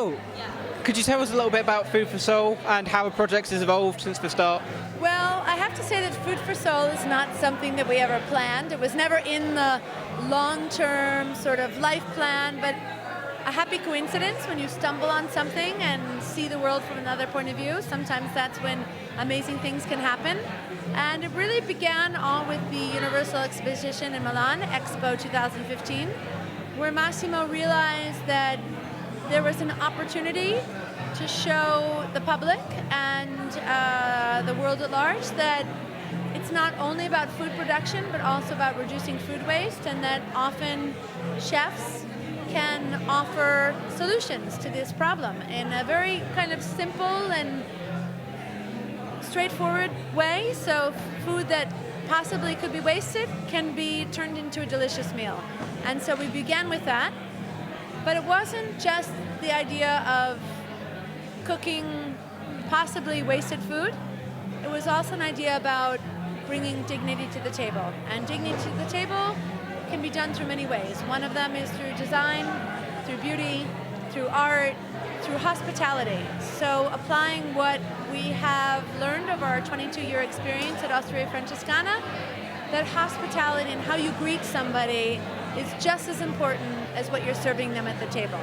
So, could you tell us a little bit about Food for Soul and how the project has evolved since the start? Well, I have to say that Food for Soul is not something that we ever planned. It was never in the long-term sort of life plan, but a happy coincidence when you stumble on something and see the world from another point of view. Sometimes that's when amazing things can happen. And it really began all with the Universal Exposition in Milan, Expo 2015, where Massimo realized that there was an opportunity to show the public and the world at large that it's not only about food production, but also about reducing food waste, and that often chefs can offer solutions to this problem in a very kind of simple and straightforward way. So food that possibly could be wasted can be turned into a delicious meal. And so we began with that. But it wasn't just the idea of cooking possibly wasted food. It was also an idea about bringing dignity to the table. And dignity to the table can be done through many ways. One of them is through design, through beauty, through art, through hospitality. So applying what we have learned over our 22-year experience at Osteria Francescana, that hospitality and how you greet somebody is just as important as what you're serving them at the table.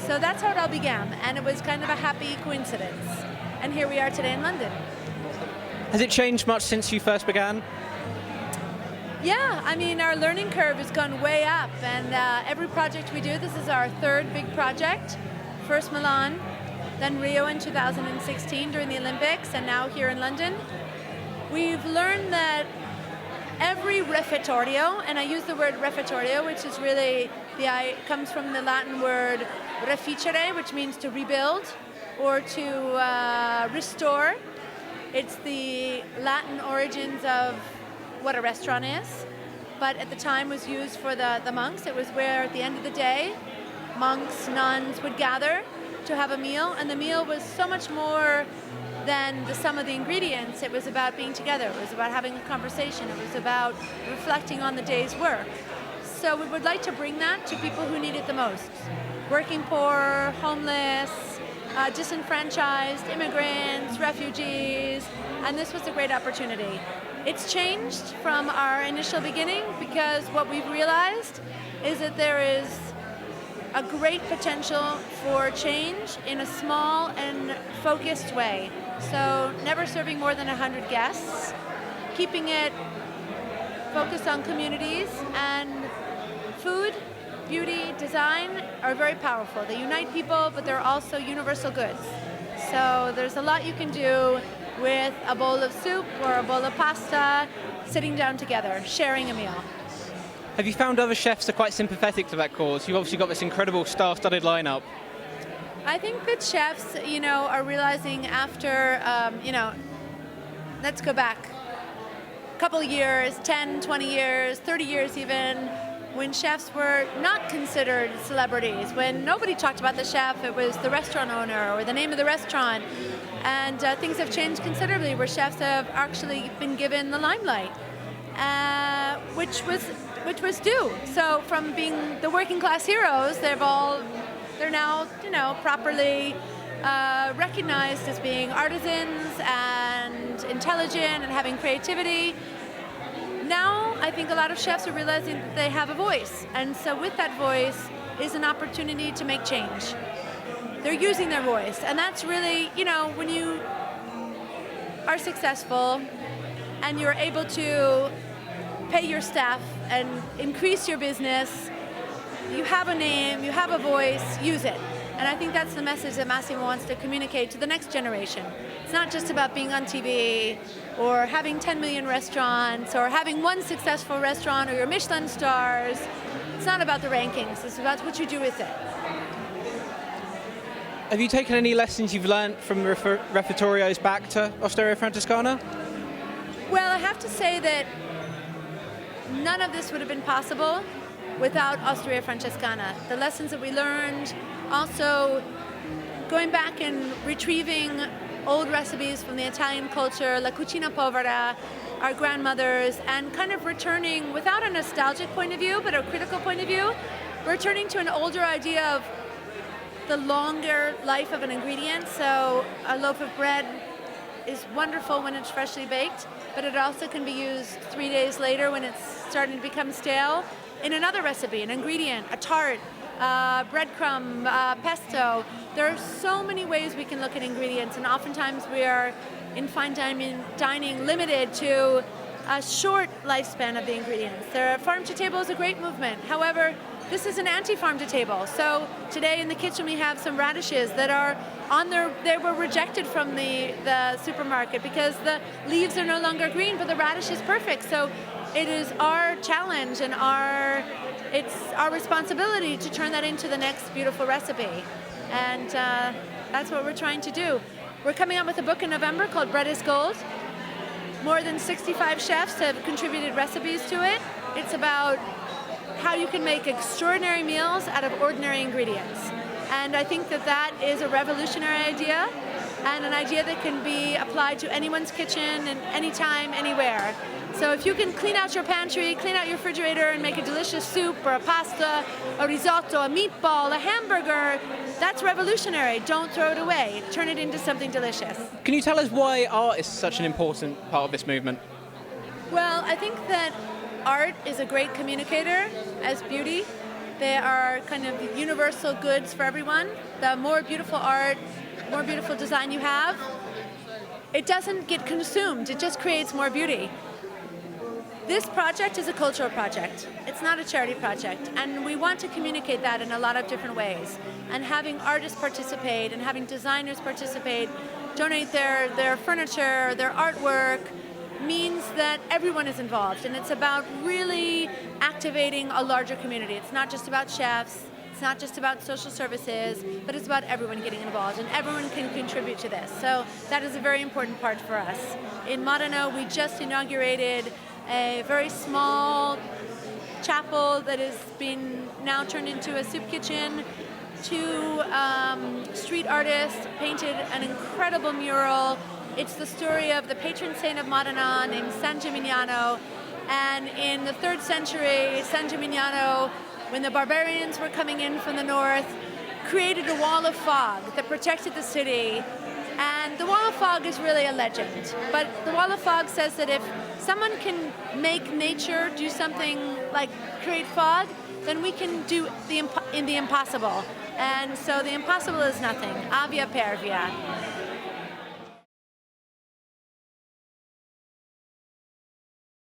So that's how it all began, and it was kind of a happy coincidence. And here we are today in London. Has it changed much since you first began? Yeah, I mean, our learning curve has gone way up, and every project we do, this is our third big project. First Milan, then Rio in 2016 during the Olympics, and now here in London. We've learned that every refettorio, and I use the word refettorio, which is really, comes from the Latin word reficere, which means to rebuild or to restore. It's the Latin origins of what a restaurant is, but at the time was used for the monks. It was where at the end of the day, monks, nuns would gather to have a meal, and the meal was so much more than the sum of the ingredients. It was about being together. It was about having a conversation. It was about reflecting on the day's work. So we would like to bring that to people who need it the most. Working poor, homeless, disenfranchised, immigrants, refugees, and this was a great opportunity. It's changed from our initial beginning because what we've realized is that there is a great potential for change in a small and focused way. So never serving more than 100 guests, keeping it focused on communities, and food, beauty, design are very powerful. They unite people, but they're also universal goods. So there's a lot you can do with a bowl of soup or a bowl of pasta, sitting down together, sharing a meal. Have you found other chefs are quite sympathetic to that cause? You've obviously got this incredible star-studded lineup. I think that chefs, are realizing after, let's go back a couple of years, 10, 20 years, 30 years even, when chefs were not considered celebrities, when nobody talked about the chef, it was the restaurant owner or the name of the restaurant. And things have changed considerably where chefs have actually been given the limelight, which was due. So from being the working class heroes, they're now, properly recognized as being artisans and intelligent and having creativity. Now, I think a lot of chefs are realizing that they have a voice, and so with that voice is an opportunity to make change. They're using their voice, and that's really, when you are successful and you're able to pay your staff and increase your business, you have a name, you have a voice, use it. And I think that's the message that Massimo wants to communicate to the next generation. It's not just about being on TV or having 10 million restaurants or having one successful restaurant or your Michelin stars. It's not about the rankings, it's about what you do with it. Have you taken any lessons you've learned from the refettorios back to Osteria Francescana? Well, I have to say that none of this would have been possible without Osteria Francescana. The lessons that we learned, also going back and retrieving old recipes from the Italian culture, la cucina povera, our grandmothers, and kind of returning, without a nostalgic point of view, but a critical point of view, returning to an older idea of the longer life of an ingredient. So a loaf of bread is wonderful when it's freshly baked, but it also can be used 3 days later when it's starting to become stale in another recipe, an ingredient, a tart, breadcrumb, pesto. There are so many ways we can look at ingredients, and oftentimes we are in fine dining limited to a short lifespan of the ingredients. Farm to table is a great movement. However, this is an anti-farm to table. So today in the kitchen we have some radishes that are they were rejected from the supermarket because the leaves are no longer green, but the radish is perfect. So it is our challenge and it's our responsibility to turn that into the next beautiful recipe. And that's what we're trying to do. We're coming out with a book in November called Bread is Gold. More than 65 chefs have contributed recipes to it. It's about how you can make extraordinary meals out of ordinary ingredients. And I think that is a revolutionary idea and an idea that can be applied to anyone's kitchen and anytime, anywhere. So if you can clean out your pantry, clean out your refrigerator and make a delicious soup or a pasta, a risotto, a meatball, a hamburger, that's revolutionary. Don't throw it away. Turn it into something delicious. Can you tell us why art is such an important part of this movement? Well, I think that art is a great communicator as beauty. They are kind of universal goods for everyone. The more beautiful art, more beautiful design you have, it doesn't get consumed. It just creates more beauty. This project is a cultural project. It's not a charity project. And we want to communicate that in a lot of different ways. And having artists participate and having designers participate, donate their furniture, their artwork, means that everyone is involved. And it's about really activating a larger community. It's not just about chefs. It's not just about social services, but it's about everyone getting involved, and everyone can contribute to this. So that is a very important part for us. In Modena, we just inaugurated a very small chapel that has been now turned into a soup kitchen. Two street artists painted an incredible mural. It's the story of the patron saint of Modena named San Gimignano. And in the 3rd century, San Gimignano, when the barbarians were coming in from the north, created a wall of fog that protected the city. And the wall of fog is really a legend. But the wall of fog says that if someone can make nature do something like create fog, then we can do the impossible. And so the impossible is nothing. Avia per via.